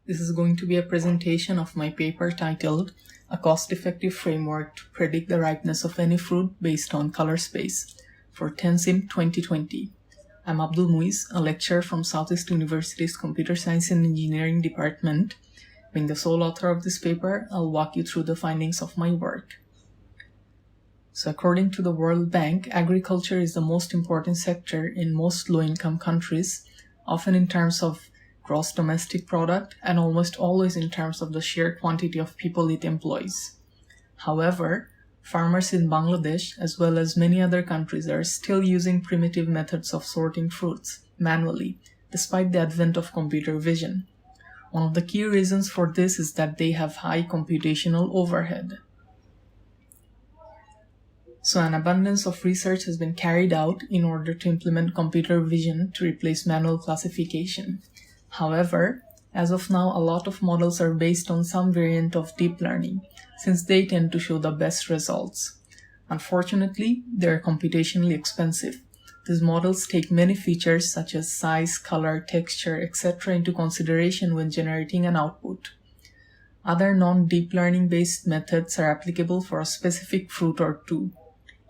This is going to be a presentation of my paper titled A Cost-Effective Framework to Predict the Ripeness of Any Fruit Based on Color Space for TENSYMP 2020. I'm Abdul Muiz, a lecturer from Southeast University's Computer Science and Engineering Department. Being the sole author of this paper, I'll walk you through the findings of my work. So according to the World Bank, agriculture is the most important sector in most low-income countries, often in terms of gross domestic product and almost always in terms of the sheer quantity of people it employs. However, farmers in Bangladesh, as well as many other countries, are still using primitive methods of sorting fruits manually, despite the advent of computer vision. One of the key reasons for this is that they have high computational overhead. So an abundance of research has been carried out in order to implement computer vision to replace manual classification. However, as of now, a lot of models are based on some variant of deep learning, since they tend to show the best results. Unfortunately, they are computationally expensive. These models take many features such as size, color, texture, etc. into consideration when generating an output. Other non-deep learning based methods are applicable for a specific fruit or two.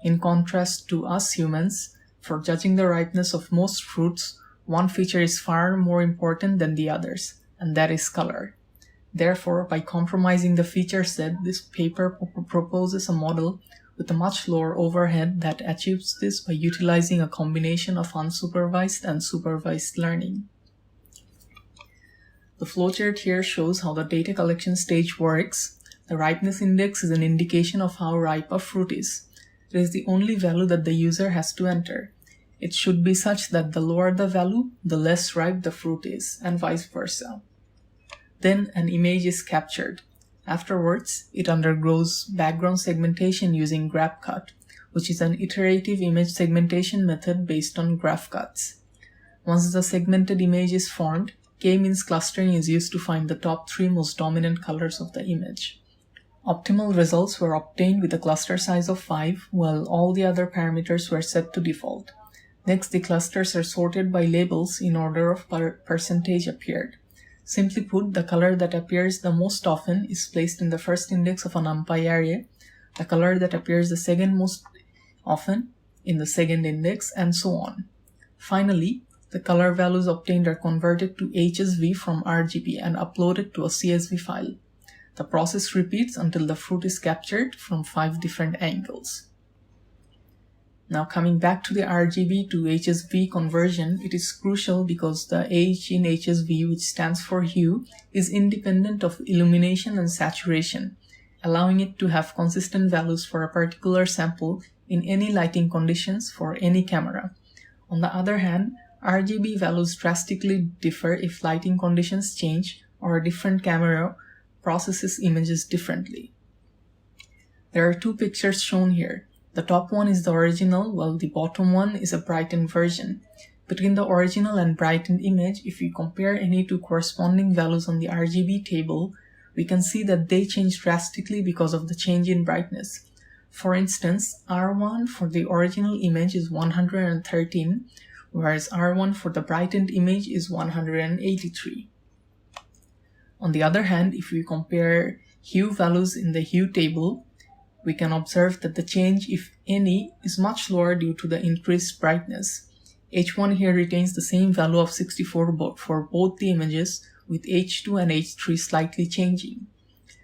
In contrast to us humans, for judging the ripeness of most fruits, one feature is far more important than the others, and that is color. Therefore, by compromising the feature set, this paper proposes a model with a much lower overhead that achieves this by utilizing a combination of unsupervised and supervised learning. The flowchart here shows how the data collection stage works. The ripeness index is an indication of how ripe a fruit is. It is the only value that the user has to enter. It should be such that the lower the value, the less ripe the fruit is, and vice versa. Then an image is captured. Afterwards, it undergoes background segmentation using graph cut, which is an iterative image segmentation method based on graph cuts. Once the segmented image is formed, k-means clustering is used to find the top 3 most dominant colors of the image. Optimal results were obtained with a cluster size of 5, while all the other parameters were set to default. Next, the clusters are sorted by labels in order of percentage appeared. Simply put, the color that appears the most often is placed in the first index of a NumPy array, the color that appears the second most often in the second index, and so on. Finally, the color values obtained are converted to HSV from RGB and uploaded to a CSV file. The process repeats until the fruit is captured from 5 different angles. Now coming back to the RGB to HSV conversion, it is crucial because the H in HSV, which stands for hue, is independent of illumination and saturation, allowing it to have consistent values for a particular sample in any lighting conditions for any camera. On the other hand, RGB values drastically differ if lighting conditions change or a different camera processes images differently. There are 2 pictures shown here. The top one is the original, while the bottom one is a brightened version. Between the original and brightened image, if we compare any 2 corresponding values on the RGB table, we can see that they change drastically because of the change in brightness. For instance, R1 for the original image is 113, whereas R1 for the brightened image is 183. On the other hand, if we compare hue values in the hue table, we can observe that the change, if any, is much lower due to the increased brightness. H1 here retains the same value of 64 for both the images, with H2 and H3 slightly changing.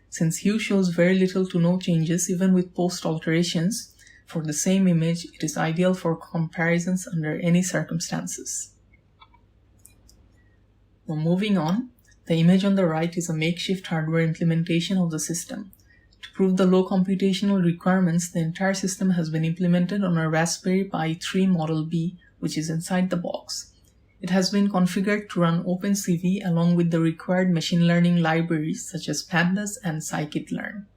Since hue shows very little to no changes even with post alterations, for the same image, it is ideal for comparisons under any circumstances. Now moving on, the image on the right is a makeshift hardware implementation of the system. To prove the low computational requirements, the entire system has been implemented on a Raspberry Pi 3 Model B, which is inside the box. It has been configured to run OpenCV along with the required machine learning libraries such as Pandas and scikit-learn.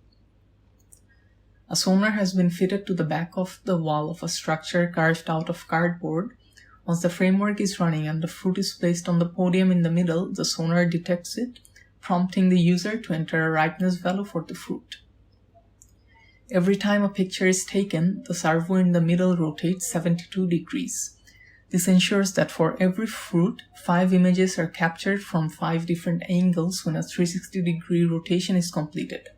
A sonar has been fitted to the back of the wall of a structure carved out of cardboard. Once the framework is running and the fruit is placed on the podium in the middle, the sonar detects it, prompting the user to enter a ripeness value for the fruit. Every time a picture is taken, the servo in the middle rotates 72 degrees. This ensures that for every fruit, 5 images are captured from 5 different angles when a 360-degree rotation is completed.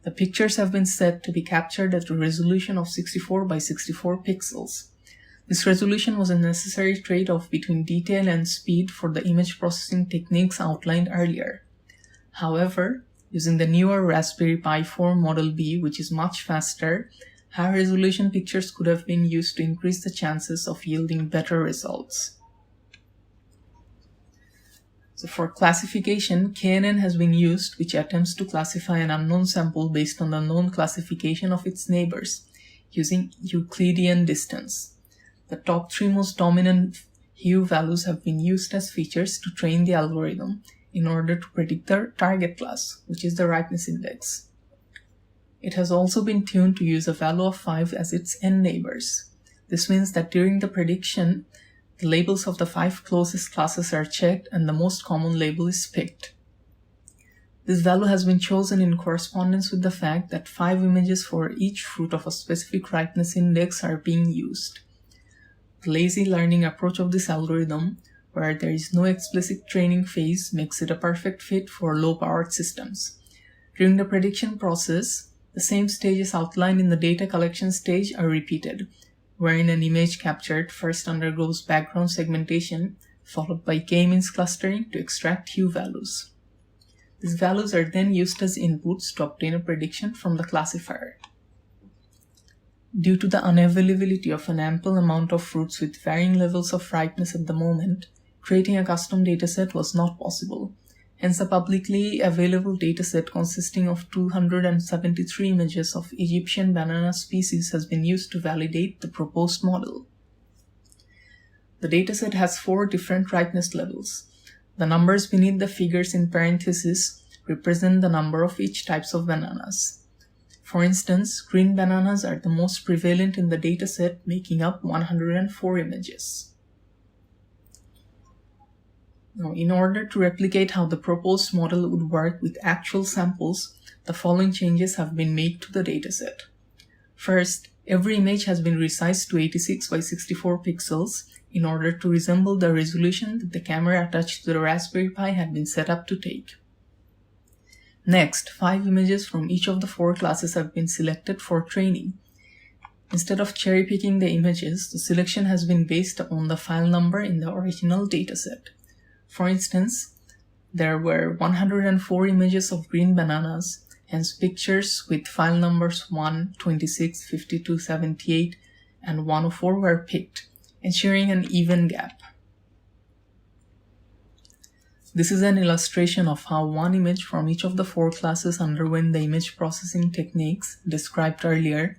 The pictures have been set to be captured at a resolution of 64 by 64 pixels. This resolution was a necessary trade-off between detail and speed for the image processing techniques outlined earlier. However, using the newer Raspberry Pi 4 Model B, which is much faster, high-resolution pictures could have been used to increase the chances of yielding better results. So for classification, KNN has been used, which attempts to classify an unknown sample based on the known classification of its neighbors, using Euclidean distance. The top 3 most dominant hue values have been used as features to train the algorithm in order to predict the target class, which is the ripeness index. It has also been tuned to use a value of 5 as its n neighbors. This means that during the prediction, the labels of the 5 closest classes are checked and the most common label is picked. This value has been chosen in correspondence with the fact that 5 images for each fruit of a specific ripeness index are being used. The lazy learning approach of this algorithm, where there is no explicit training phase, makes it a perfect fit for low-powered systems. During the prediction process, the same stages outlined in the data collection stage are repeated, wherein an image captured first undergoes background segmentation, followed by k-means clustering to extract hue values. These values are then used as inputs to obtain a prediction from the classifier. Due to the unavailability of an ample amount of fruits with varying levels of ripeness at the moment, creating a custom dataset was not possible. Hence, a publicly available dataset consisting of 273 images of Egyptian banana species has been used to validate the proposed model. The dataset has 4 different ripeness levels. The numbers beneath the figures in parentheses represent the number of each types of bananas. For instance, green bananas are the most prevalent in the dataset, making up 104 images. Now, in order to replicate how the proposed model would work with actual samples, the following changes have been made to the dataset. First, every image has been resized to 86 by 64 pixels in order to resemble the resolution that the camera attached to the Raspberry Pi had been set up to take. Next, 5 images from each of the 4 classes have been selected for training. Instead of cherry-picking the images, the selection has been based upon the file number in the original dataset. For instance, there were 104 images of green bananas, hence pictures with file numbers 1, 26, 52, 78, and 104 were picked, ensuring an even gap. This is an illustration of how one image from each of the 4 classes underwent the image processing techniques described earlier.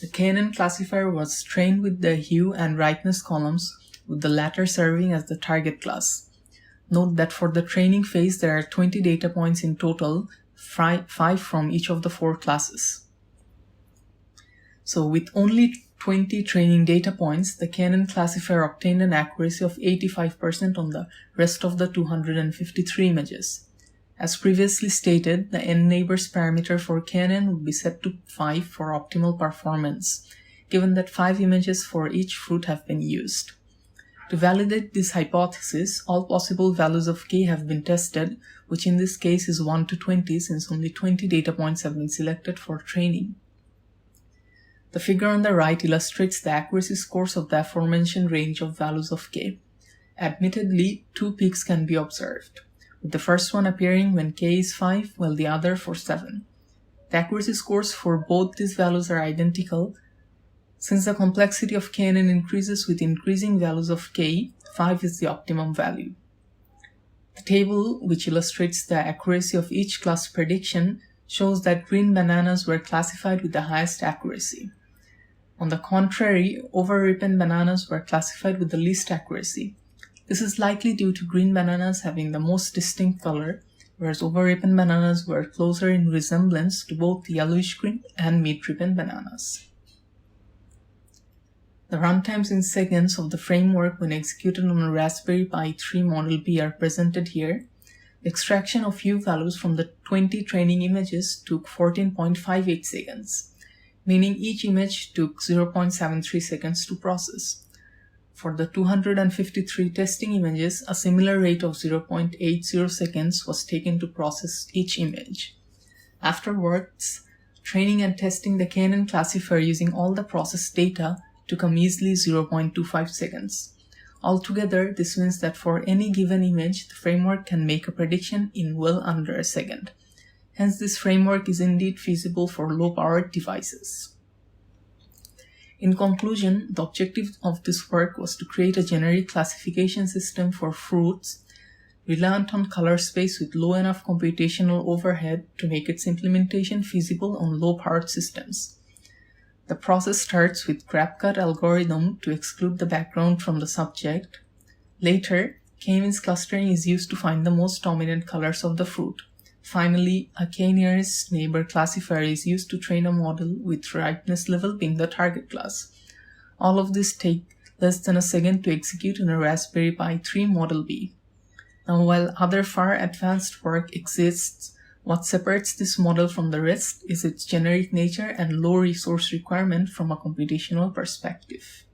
The KNN classifier was trained with the hue and ripeness columns, with the latter serving as the target class. Note that for the training phase, there are 20 data points in total, 5 from each of the 4 classes. So with only 20 training data points, the KNN classifier obtained an accuracy of 85% on the rest of the 253 images. As previously stated, the n-neighbors parameter for KNN would be set to 5 for optimal performance, given that 5 images for each fruit have been used. To validate this hypothesis, all possible values of k have been tested, which in this case is 1 to 20 since only 20 data points have been selected for training. The figure on the right illustrates the accuracy scores of the aforementioned range of values of k. Admittedly, 2 peaks can be observed, with the first one appearing when k is 5 while the other for 7. The accuracy scores for both these values are identical. Since the complexity of KNN increases with increasing values of k, 5 is the optimum value. The table, which illustrates the accuracy of each class prediction, shows that green bananas were classified with the highest accuracy. On the contrary, over-ripened bananas were classified with the least accuracy. This is likely due to green bananas having the most distinct color, whereas over-ripened bananas were closer in resemblance to both yellowish-green and mid-ripened bananas. The runtimes in seconds of the framework when executed on a Raspberry Pi 3 Model B are presented here. The extraction of hue values from the 20 training images took 14.58 seconds, meaning each image took 0.73 seconds to process. For the 253 testing images, a similar rate of 0.80 seconds was taken to process each image. Afterwards, training and testing the KNN classifier using all the processed data took a measly 0.25 seconds. Altogether, this means that for any given image, the framework can make a prediction in well under a second. Hence, this framework is indeed feasible for low-powered devices. In conclusion, the objective of this work was to create a generic classification system for fruits reliant on color space with low enough computational overhead to make its implementation feasible on low-powered systems. The process starts with grab-cut algorithm to exclude the background from the subject. Later, k-means clustering is used to find the most dominant colors of the fruit. Finally, a k-nearest neighbor classifier is used to train a model with ripeness level being the target class. All of this takes less than a second to execute in a Raspberry Pi 3 Model B. Now, while other far advanced work exists, what separates this model from the rest is its generic nature and low resource requirement from a computational perspective.